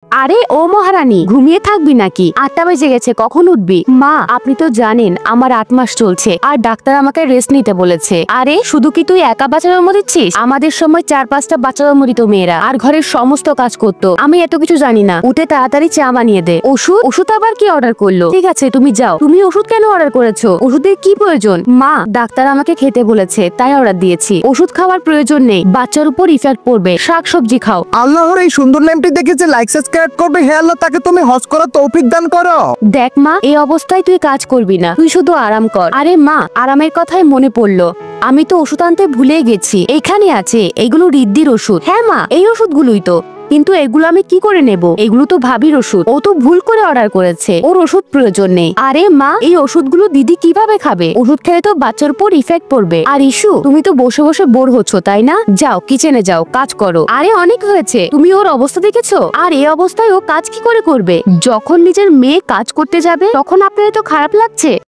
আরে ও মহারানী, ঘুমিয়ে থাকবি নাকি? 8টা বেজে গেছে, কখন উঠবি? মা, আপনি তো জানেন আমার 8 মাস চলছে আর ডাক্তার আমাকে রেস্ট নিতে বলেছে। আরে শুধু কি তুই একা বাচ্চা জন্ম দিচ্ছিস? আমাদের সময় 4-5টা বাচ্চা জন্ম দিত মেয়েরা আর ঘরের সমস্ত কাজ করতো। আমি এত কিছু জানি না। উঠে তাড়াতাড়ি চা বানিয়ে দে। ওষুধ আবার কি অর্ডার করলো? ঠিক আছে তুমি যাও। তুমি ওষুধ কেন অর্ডার করেছো? ওষুধের কি প্রয়োজন? মা, ডাক্তার আমাকে খেতে বলেছে তাই অর্ডার দিয়েছি। ওষুধ খাওয়ার প্রয়োজন নেই, বাচ্চার উপর ইফেক্ট পড়বে। শাকসবজি খাও। আল্লাহর এই সুন্দর নামটি দেখেছে, লাইক সাবস্ক্রাইব করবে। হে আল্লাহ, তাকে তুমি হজ করার তৌফিক দান করো। দেখ মা, এই অবস্থায় তুই কাজ করবি না, তুই শুধু আরাম কর। আরে মা, আরামের কথাই মনে পড়লো, আমি তো ওষুধ আনতে ভুলে গেছি। এখানে আছে, এগুলো রিদ্দির ওষুধ। হ্যাঁ মা, এই ওষুধগুলোই তো, কিন্তু এগুলো আমি কি করে নেব? এগুলো তো ভাবির ওষুধ, ও তো ভুল করে অর্ডার করেছে, ওর ওষুধ প্রয়োজন নেই। আরে মা, এই ওষুধগুলো দিদি কিভাবে খাবে? ওষুধ খেলে তো বাচ্চার উপর ইফেক্ট পড়বে। আর ইস্যু, তুমি তো বসে বসে বোর হচ্ছ তাই না? যাও কিচেনে যাও, কাজ করো। আরে অনেক হয়েছে, তুমি ওর অবস্থা দেখেছো? আর এই অবস্থায় ও কাজ কি করে করবে? যখন নিজের মেয়ে কাজ করতে যাবে তখন আপনার তো খারাপ লাগছে?